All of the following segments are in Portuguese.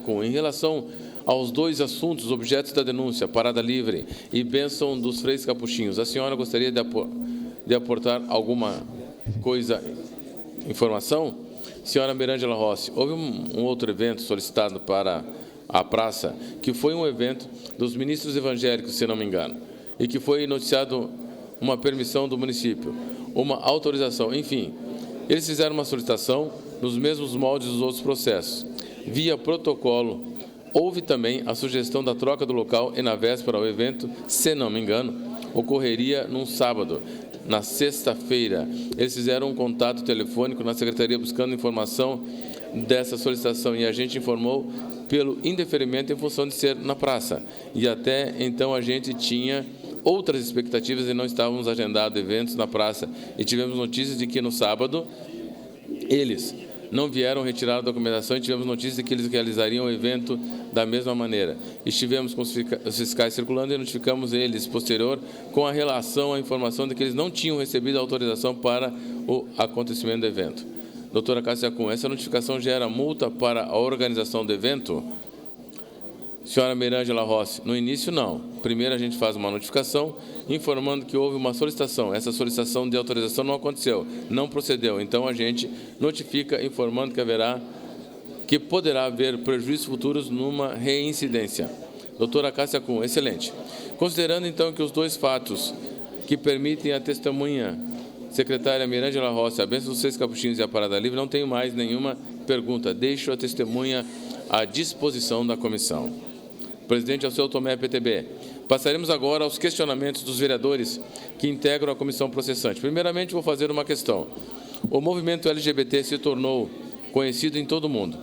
Cássia-Cum, em relação aos dois assuntos objetos da denúncia, parada livre e bênção dos freis capuchinhos, a senhora gostaria de aportar alguma coisa, informação? Senhora Mirângela Rossi, houve um outro evento solicitado para a praça, que foi um evento dos ministros evangélicos, se não me engano, e que foi noticiado uma permissão do município, uma autorização, enfim. Eles fizeram uma solicitação nos mesmos moldes dos outros processos. Via protocolo, houve também a sugestão da troca do local e na véspera o evento, se não me engano, ocorreria num sábado. Na sexta-feira, eles fizeram um contato telefônico na secretaria buscando informação dessa solicitação e a gente informou pelo indeferimento em função de ser na praça. E até então a gente tinha outras expectativas e não estávamos agendados eventos na praça. E tivemos notícias de que no sábado eles não vieram retirar a documentação e tivemos notícias de que eles realizariam o evento da mesma maneira. Estivemos com os fiscais circulando e notificamos eles, posterior, com a relação à informação de que eles não tinham recebido a autorização para o acontecimento do evento. Doutora Cássia-Cum, essa notificação gera multa para a organização do evento? Senhora Mirângela Rossi, no início não. Primeiro a gente faz uma notificação informando que houve uma solicitação. Essa solicitação de autorização não aconteceu, não procedeu. Então a gente notifica informando que poderá haver prejuízos futuros numa reincidência. Doutora Cássia-Cum, excelente. Considerando então que os dois fatos que permitem a testemunha secretária Mirângela Rossi, a bênção dos 6 capuchinhos e a parada livre, não tenho mais nenhuma pergunta. Deixo a testemunha à disposição da comissão. Presidente Alceu Tomé, PTB. Passaremos agora aos questionamentos dos vereadores que integram a comissão processante. Primeiramente, vou fazer uma questão. O movimento LGBT se tornou conhecido em todo o mundo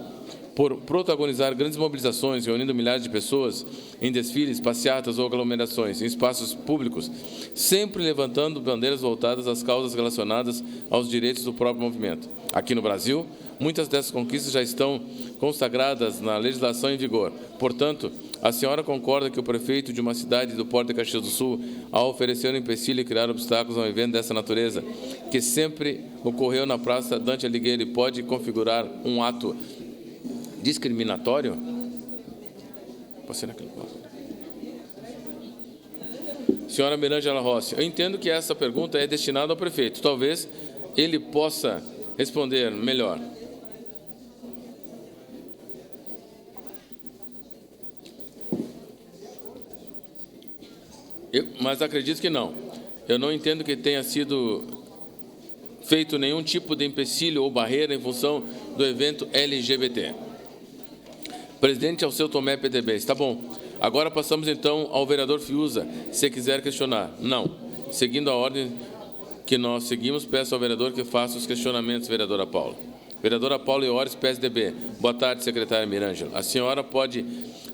por protagonizar grandes mobilizações, reunindo milhares de pessoas em desfiles, passeatas ou aglomerações em espaços públicos, sempre levantando bandeiras voltadas às causas relacionadas aos direitos do próprio movimento. Aqui no Brasil, muitas dessas conquistas já estão consagradas na legislação em vigor. Portanto, a senhora concorda que o prefeito de uma cidade do Porto de Caxias do Sul, ao oferecer um empecilho e criar obstáculos a um evento dessa natureza, que sempre ocorreu na Praça Dante Alighieri, pode configurar um ato discriminatório? Senhora Mirângela Rossi, eu entendo que essa pergunta é destinada ao prefeito. Talvez ele possa responder melhor. Mas acredito que não. Eu não entendo que tenha sido feito nenhum tipo de empecilho ou barreira em função do evento LGBT. Presidente Alceu Tomé, PTB. Está bom. Agora passamos, então, ao vereador Fiuza, se quiser questionar. Não. Seguindo a ordem que nós seguimos, peço ao vereador que faça os questionamentos, vereadora Paula. Vereadora Paula Iores, PSDB. Boa tarde, secretária Mirângela. A senhora pode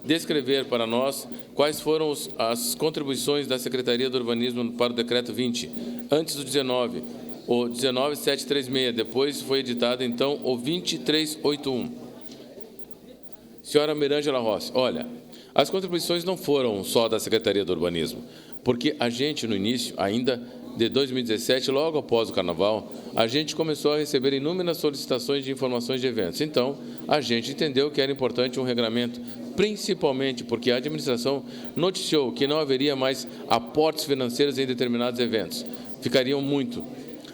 descrever para nós quais foram as contribuições da Secretaria do Urbanismo para o Decreto 20, antes do 19, o 19736, depois foi editado, então, o 2381. Senhora Mirângela Rossi, olha, as contribuições não foram só da Secretaria do Urbanismo, porque a gente, no início, ainda de 2017, logo após o Carnaval, a gente começou a receber inúmeras solicitações de informações de eventos. Então, a gente entendeu que era importante um regramento, principalmente porque a administração noticiou que não haveria mais aportes financeiros em determinados eventos. Ficariam muito.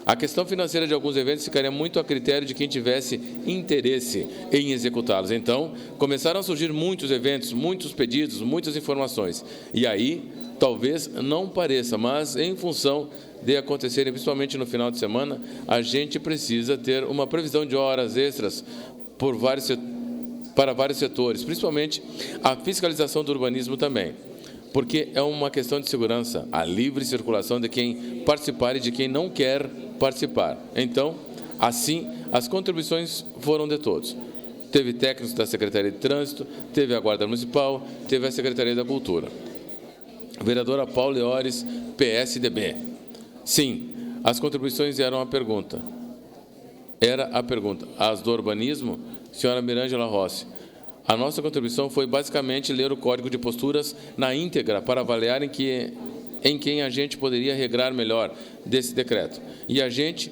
A questão financeira de alguns eventos ficaria muito a critério de quem tivesse interesse em executá-los. Então, começaram a surgir muitos eventos, muitos pedidos, muitas informações. E aí, talvez não pareça, mas em função de acontecerem, principalmente no final de semana, a gente precisa ter uma previsão de horas extras para vários setores, principalmente a fiscalização do urbanismo também, porque é uma questão de segurança, a livre circulação de quem participar e de quem não quer participar. Então, assim, as contribuições foram de todos. Teve técnicos da Secretaria de Trânsito, teve a Guarda Municipal, teve a Secretaria da Cultura. Vereadora Paula Iores, PSDB. Sim, as contribuições eram a pergunta. Era a pergunta. As do urbanismo, senhora Mirângela Rossi, a nossa contribuição foi basicamente ler o Código de Posturas na íntegra para avaliar em quem a gente poderia regrar melhor desse decreto. E a gente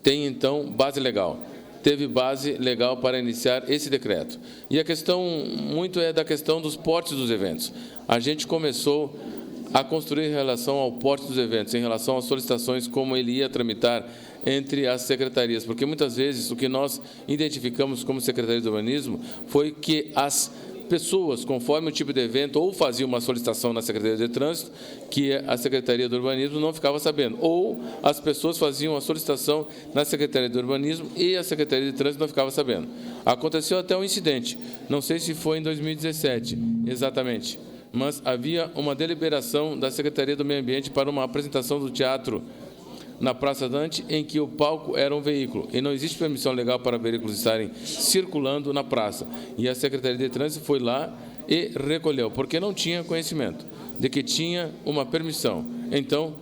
tem, então, base legal. teve base legal para iniciar esse decreto. E a questão muito é da questão dos portes dos eventos. A gente começou a construir em relação ao porte dos eventos, em relação às solicitações, como ele ia tramitar entre as secretarias, porque muitas vezes o que nós identificamos como Secretaria do Urbanismo foi que as pessoas, conforme o tipo de evento, ou faziam uma solicitação na Secretaria de Trânsito, que a Secretaria do Urbanismo não ficava sabendo, ou as pessoas faziam a solicitação na Secretaria do Urbanismo e a Secretaria de Trânsito não ficava sabendo. Aconteceu até um incidente, não sei se foi em 2017, exatamente, mas havia uma deliberação da Secretaria do Meio Ambiente para uma apresentação do teatro na Praça Dante, em que o palco era um veículo, e não existe permissão legal para veículos estarem circulando na praça. E a Secretaria de Trânsito foi lá e recolheu, porque não tinha conhecimento de que tinha uma permissão. Então,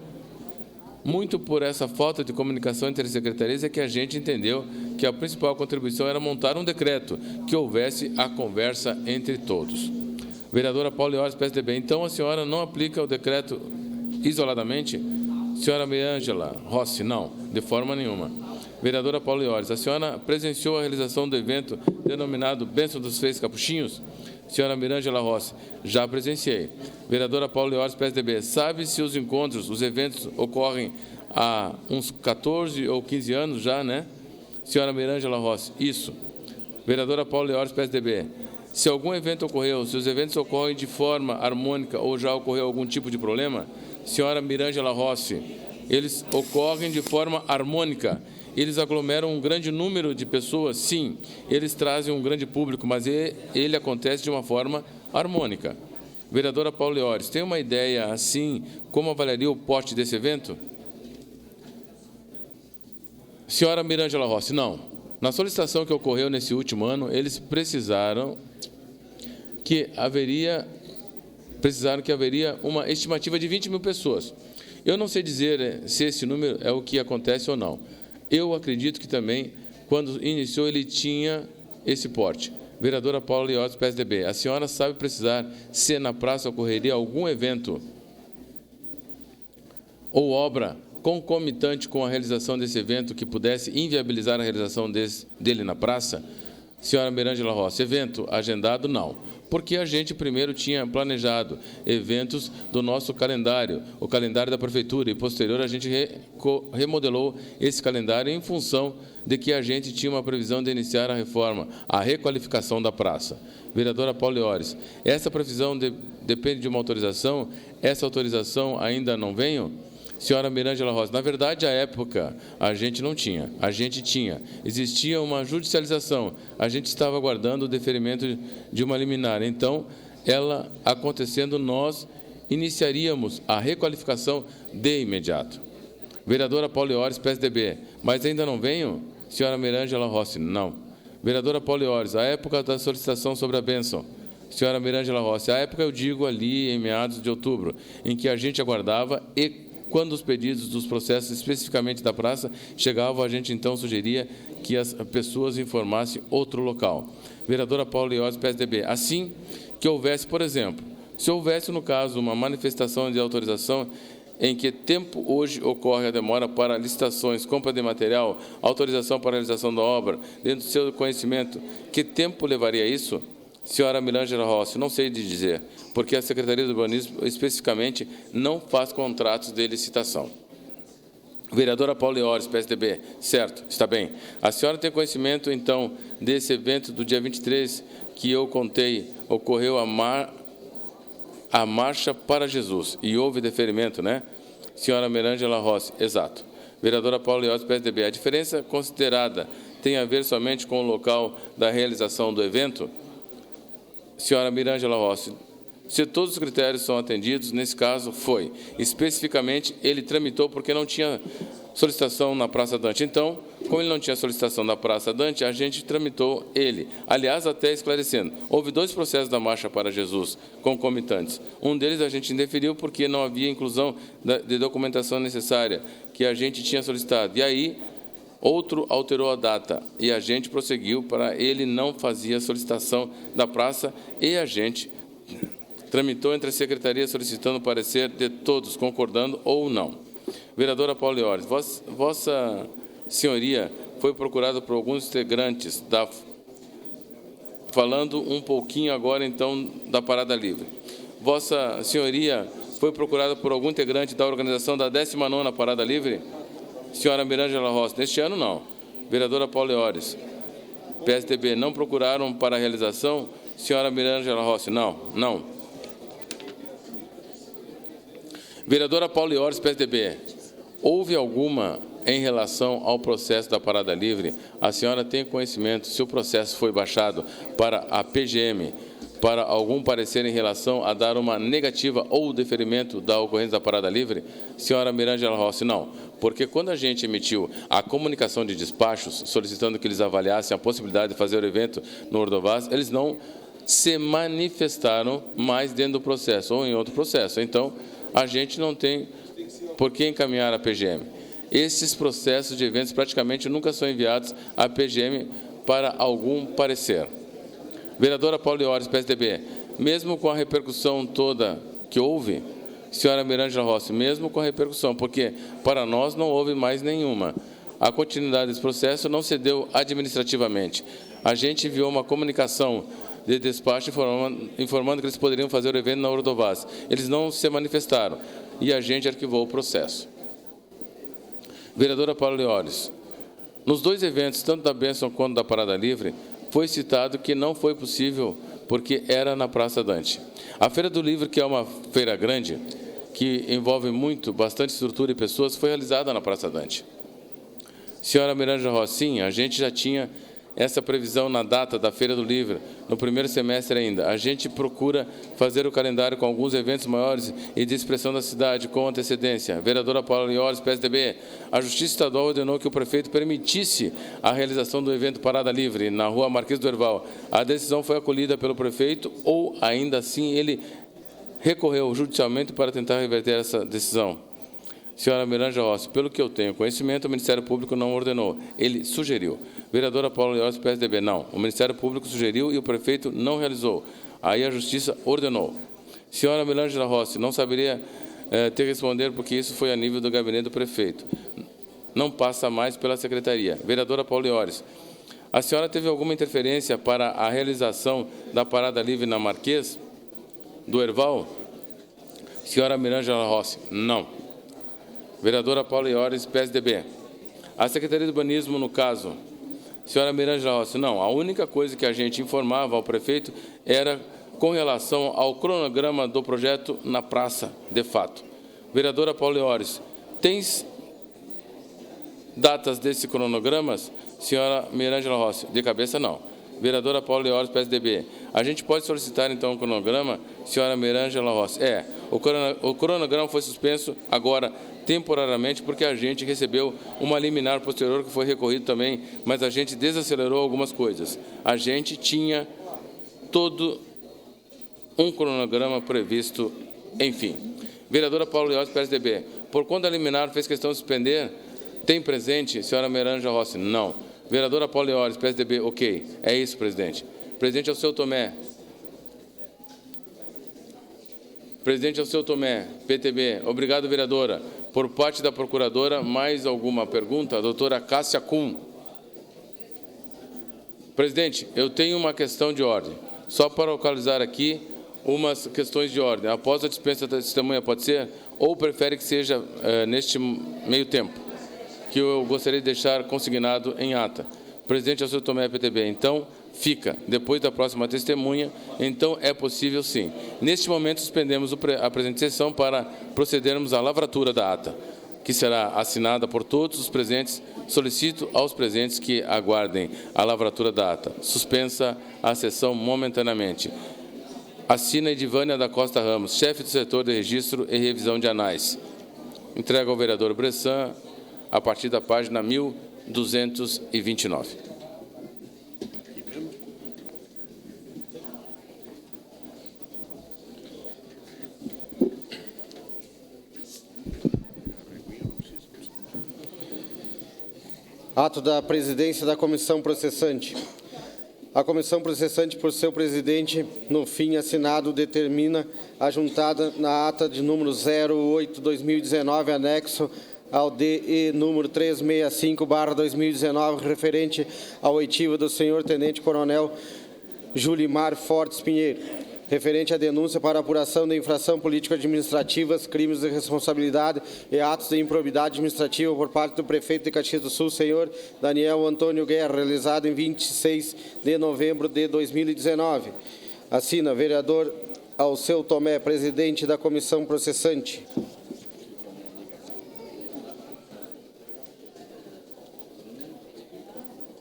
muito por essa falta de comunicação entre as secretarias é que a gente entendeu que a principal contribuição era montar um decreto que houvesse a conversa entre todos. Vereadora Paula Iores, PSDB. Então, a senhora não aplica o decreto isoladamente? Senhora Mirângela Rossi, não, de forma nenhuma. Vereadora Paula Iores, a senhora presenciou a realização do evento denominado Bênção dos Freis Capuchinhos? Senhora Mirângela Rossi, já presenciei. Vereadora Paula Iores, PSDB, sabe se os encontros, os eventos ocorrem há uns 14 ou 15 anos já, né? Senhora Mirângela Rossi, isso. Vereadora Paula Iores, PSDB, se algum evento ocorreu, se os eventos ocorrem de forma harmônica ou já ocorreu algum tipo de problema? Senhora Mirângela Rossi, eles ocorrem de forma harmônica, eles aglomeram um grande número de pessoas, sim, eles trazem um grande público, mas ele acontece de uma forma harmônica. Vereadora Paula Iores, tem uma ideia assim, como avaliaria o porte desse evento? Senhora Mirângela Rossi, não. Na solicitação que ocorreu nesse último ano, eles precisaram que haveria uma estimativa de 20 mil pessoas. Eu não sei dizer se esse número é o que acontece ou não. Eu acredito que também, quando iniciou, ele tinha esse porte. Vereadora Paula Iores, PSDB, a senhora sabe precisar se na praça ocorreria algum evento ou obra concomitante com a realização desse evento que pudesse inviabilizar a realização dele na praça? Senhora Mirângela Rossi, evento agendado, não. Porque a gente primeiro tinha planejado eventos do nosso calendário, o calendário da Prefeitura, e posterior a gente remodelou esse calendário em função de que a gente tinha uma previsão de iniciar a reforma, a requalificação da praça. Vereadora Paula Iores, essa previsão depende de uma autorização, essa autorização ainda não veio? Senhora Mirângela Rossi, na verdade, à época, a gente não tinha, a gente tinha. Existia uma judicialização, a gente estava aguardando o deferimento de uma liminar. Então, ela acontecendo, nós iniciaríamos a requalificação de imediato. Vereadora Paula Iores, PSDB, mas ainda não veio? Senhora Mirângela Rossi, não. Vereadora Paula Iores, a época da solicitação sobre a bênção. Senhora Mirângela Rossi, a época eu digo ali em meados de outubro, em que a gente aguardava e quando os pedidos dos processos, especificamente da praça, chegavam, a gente então sugeria que as pessoas informassem outro local. Vereadora Paula Iores, PSDB, assim que houvesse, por exemplo, se houvesse, no caso, uma manifestação de autorização, em que tempo hoje ocorre a demora para licitações, compra de material, autorização para a realização da obra, dentro do seu conhecimento, que tempo levaria isso? Senhora Mirângela Rossi, não sei de dizer, porque a Secretaria do Urbanismo, especificamente, não faz contratos de licitação. Vereadora Paula Iores, PSDB, certo, está bem. A senhora tem conhecimento, então, desse evento do dia 23, que eu contei, ocorreu a Marcha para Jesus, e houve deferimento, né? Senhora Mirângela Rossi, exato. Vereadora Paula Iores, PSDB, a diferença considerada tem a ver somente com o local da realização do evento? Senhora Mirângela Rossi, se todos os critérios são atendidos, nesse caso foi. Especificamente, ele tramitou porque não tinha solicitação na Praça Dante. Então, como ele não tinha solicitação na Praça Dante, a gente tramitou ele. Aliás, até esclarecendo, houve 2 processos da Marcha para Jesus concomitantes. Um deles a gente indeferiu porque não havia inclusão de documentação necessária que a gente tinha solicitado. E aí, outro alterou a data e a gente prosseguiu para ele não fazia solicitação da praça e a gente tramitou entre a secretaria solicitando o parecer de todos, concordando ou não. Vereadora Paula Iores, Vossa Senhoria foi procurada por alguns integrantes da... Falando um pouquinho agora, então, da parada livre. Vossa Senhoria foi procurada por algum integrante da organização da 19ª Parada Livre? Senhora Mirângela Rossi, neste ano, não. Vereadora Paula Iores, PSDB, não procuraram para a realização? Senhora Mirângela Rossi, não. Vereadora Paula Iores, PSDB, houve alguma em relação ao processo da Parada Livre? A senhora tem conhecimento se o processo foi baixado para a PGM para algum parecer em relação a dar uma negativa ou deferimento da ocorrência da Parada Livre? Senhora Mirângela Rossi, não. Porque quando a gente emitiu a comunicação de despachos, solicitando que eles avaliassem a possibilidade de fazer o evento no Ordovás, eles não se manifestaram mais dentro do processo ou em outro processo. Então, a gente não tem por que encaminhar a PGM. Esses processos de eventos praticamente nunca são enviados à PGM para algum parecer. Vereadora Paula Iores, PSDB, mesmo com a repercussão toda que houve, senhora Mirângela Rossi, mesmo com a repercussão, porque para nós não houve mais nenhuma. A continuidade desse processo não se deu administrativamente. A gente enviou uma comunicação de despacho informando que eles poderiam fazer o evento na Ordovás. Eles não se manifestaram e a gente arquivou o processo. Vereadora Paula Iores, nos dois eventos, tanto da bênção quanto da Parada Livre, foi citado que não foi possível porque era na Praça Dante. A Feira do Livro, que é uma feira grande, que envolve bastante estrutura e pessoas, foi realizada na Praça Dante. Senhora Mirângela Rossi, sim, a gente já tinha essa previsão na data da Feira do Livro, no primeiro semestre ainda. A gente procura fazer o calendário com alguns eventos maiores e de expressão da cidade com antecedência. Vereadora Paula Iores, PSDB, a Justiça Estadual ordenou que o prefeito permitisse a realização do evento Parada Livre na Rua Marquês do Herval. A decisão foi acolhida pelo prefeito ou, ainda assim, ele recorreu judicialmente para tentar reverter essa decisão? Senhora Mirângela Rossi, pelo que eu tenho conhecimento, o Ministério Público não ordenou, ele sugeriu. Vereadora Paula Iores, PSDB, não. O Ministério Público sugeriu e o prefeito não realizou. Aí a Justiça ordenou. Senhora Mirângela Rossi, não saberia ter responder porque isso foi a nível do gabinete do prefeito. Não passa mais pela secretaria. Vereadora Paula Iores, a senhora teve alguma interferência para a realização da Parada Livre na Marquês do Herval? Senhora Mirângela Rossi, não. Vereadora Paula Iores, PSDB. A Secretaria do Urbanismo, no caso, senhora Mirângela Rossi, não. A única coisa que a gente informava ao prefeito era com relação ao cronograma do projeto na praça, de fato. Vereadora Paula Iores, tens datas desse cronogramas? Senhora Mirângela Rossi, de cabeça, não. Vereadora Paula Iores, PSDB. A gente pode solicitar, então, o cronograma? Senhora Mirângela Rossi. O cronograma foi suspenso agora, temporariamente, porque a gente recebeu uma liminar posterior que foi recorrido também, mas a gente desacelerou algumas coisas. A gente tinha todo um cronograma previsto, enfim. Vereadora Paula Iores, PSDB. Por conta da liminar, fez questão de suspender? Tem presente, senhora Mirângela Rossi? Não. Vereadora Paula Iores, PSDB, ok. É isso, presidente. Presidente Alceu Tomé. Presidente Alceu Tomé, PTB. Obrigado, vereadora. Por parte da procuradora, mais alguma pergunta? A doutora Cássia Kuhn. Presidente, eu tenho uma questão de ordem. Só para localizar aqui umas questões de ordem. Após a dispensa da testemunha, pode ser? Ou prefere que seja neste meio tempo? Que eu gostaria de deixar consignado em ata. Presidente Alceu Tomé, PTB. Então, fica. Depois da próxima testemunha, então é possível sim. Neste momento, suspendemos a presente sessão para procedermos à lavratura da ata, que será assinada por todos os presentes. Solicito aos presentes que aguardem a lavratura da ata. Suspensa a sessão momentaneamente. Assina Edivânia da Costa Ramos, chefe do setor de registro e revisão de anais. Entrega ao vereador Bressan a partir da página 1229. Ato da presidência da comissão processante. A comissão processante, por seu presidente, no fim assinado, determina a juntada na ata de número 08/2019, anexo ao DE número 365/2019, referente à oitiva do senhor Tenente Coronel Julimar Fortes Pinheiro, referente à denúncia para apuração de infração político-administrativas, crimes de responsabilidade e atos de improbidade administrativa por parte do prefeito de Caxias do Sul, senhor Daniel Antônio Guerra, realizado em 26 de novembro de 2019. Assina vereador Alceu Tomé, presidente da comissão processante.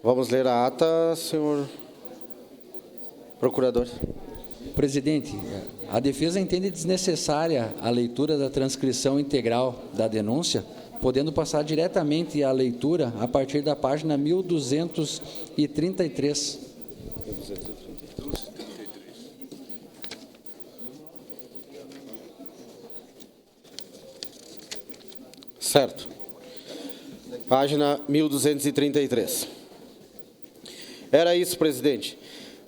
Vamos ler a ata, senhor procurador. Presidente, a defesa entende desnecessária a leitura da transcrição integral da denúncia, podendo passar diretamente à leitura a partir da página 1233. Certo. Página 1233. Era isso, presidente.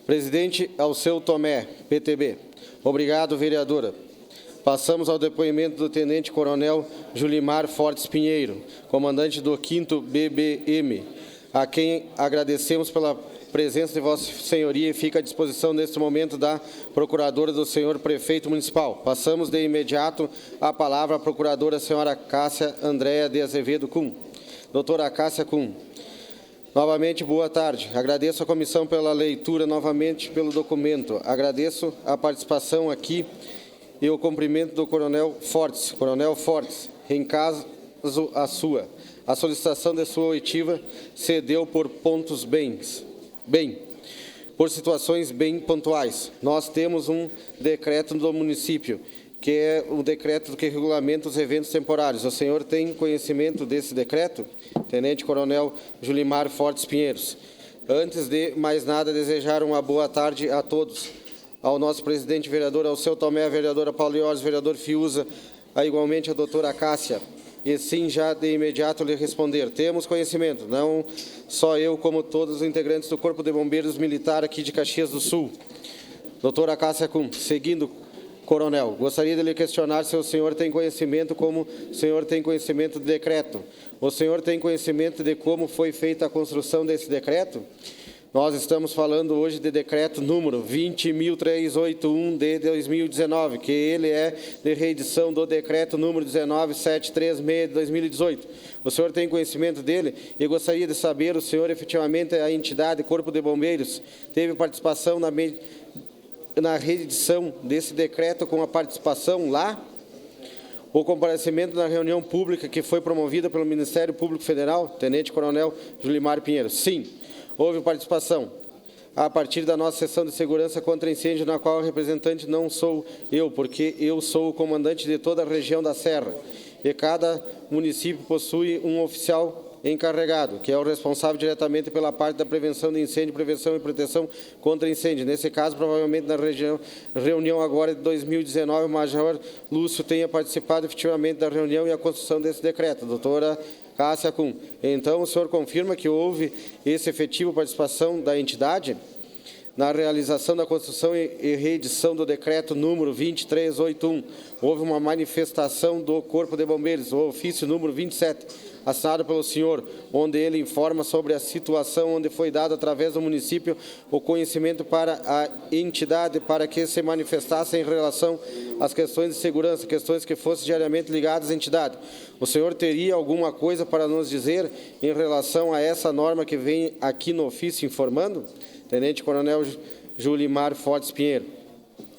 Presidente Alceu Tomé, PTB. Obrigado, vereadora. Passamos ao depoimento do Tenente Coronel Julimar Fortes Pinheiro, comandante do 5º BBM, a quem agradecemos pela presença de Vossa Senhoria e fica à disposição neste momento da Procuradora do senhor Prefeito Municipal. Passamos de imediato a palavra à Procuradora senhora Cássia Andréa de Azevedo Kuhn. Doutora Cássia Kuhn. Novamente, boa tarde. Agradeço à comissão pela leitura, novamente pelo documento. Agradeço a participação aqui e o cumprimento do Coronel Fortes. Coronel Fortes, em caso a sua, a solicitação de sua oitiva cedeu por pontos bem, por situações bem pontuais. Nós temos um decreto do município, que é o decreto que regulamenta os eventos temporários. O senhor tem conhecimento desse decreto? Tenente Coronel Julimar Fortes Pinheiros. Antes de mais nada, desejar uma boa tarde a todos. Ao nosso presidente vereador Alceu Tomé, a vereadora Paulo Iores, vereador Fiuza, igualmente a doutora Cássia. E sim, já de imediato lhe responder. Temos conhecimento, não só eu, como todos os integrantes do Corpo de Bombeiros Militar aqui de Caxias do Sul. Doutora Cássia Kuhn, seguindo, Coronel, gostaria de lhe questionar se o senhor tem conhecimento, como o senhor tem conhecimento do decreto. O senhor tem conhecimento de como foi feita a construção desse decreto? Nós estamos falando hoje de decreto número 20.381 de 2019, que ele é de reedição do decreto número 19.736 de 2018. O senhor tem conhecimento dele? E gostaria de saber, o senhor efetivamente, a entidade Corpo de Bombeiros, teve participação na reedição desse decreto com a participação lá? O comparecimento na reunião pública que foi promovida pelo Ministério Público Federal, Tenente Coronel Julimar Pinheiro? Sim, houve participação. A partir da nossa sessão de segurança contra incêndio, na qual o representante não sou eu, porque eu sou o comandante de toda a região da Serra. E cada município possui um oficial encarregado, que é o responsável diretamente pela parte da prevenção de incêndio, prevenção e proteção contra incêndio. Nesse caso, provavelmente na reunião agora de 2019, o Major Lúcio tenha participado efetivamente da reunião e a construção desse decreto. Doutora Cássia Kuhn, então o senhor confirma que houve esse efetivo participação da entidade na realização da construção e reedição do decreto número 2381. Houve uma manifestação do Corpo de Bombeiros, o ofício número 27, assinado pelo senhor, onde ele informa sobre a situação onde foi dado através do município o conhecimento para a entidade para que se manifestasse em relação às questões de segurança, questões que fossem diariamente ligadas à entidade. O senhor teria alguma coisa para nos dizer em relação a essa norma que vem aqui no ofício informando? Tenente Coronel Julimar Fortes Pinheiro.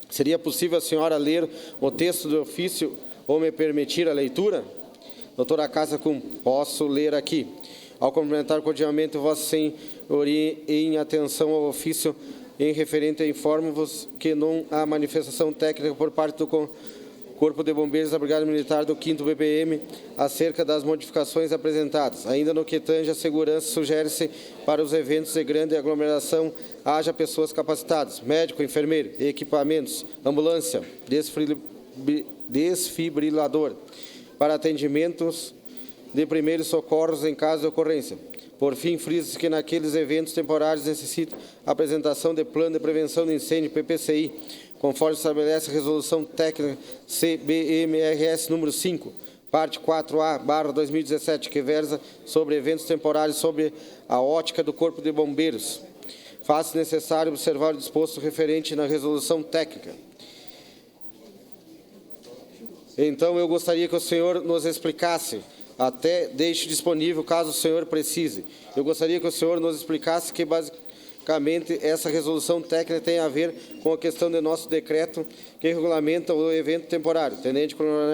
Seria possível a senhora ler o texto do ofício ou me permitir a leitura? Doutora Cássia Kuhn, posso ler aqui. Ao cumprimentar cordialmente Vossa Senhoria em atenção ao ofício em referente, informo-vos que não há manifestação técnica por parte do Corpo de Bombeiros da Brigada Militar do 5º BPM acerca das modificações apresentadas. Ainda no que tange a segurança, sugere-se para os eventos de grande aglomeração haja pessoas capacitadas, médico, enfermeiro, equipamentos, ambulância, desfibrilador, para atendimentos de primeiros socorros em caso de ocorrência. Por fim, frisa-se que naqueles eventos temporários necessita a apresentação de plano de prevenção de incêndio, PPCI, conforme estabelece a resolução técnica CBMRS número 5, parte 4A/2017, que versa sobre eventos temporários sobre a ótica do Corpo de Bombeiros. Faz-se necessário observar o disposto referente na resolução técnica. Então, eu gostaria que o senhor nos explicasse, até deixe disponível caso o senhor precise. Eu gostaria que o senhor nos explicasse que, basicamente, essa resolução técnica tem a ver com a questão do nosso decreto que regulamenta o evento temporário. Tenente Coronel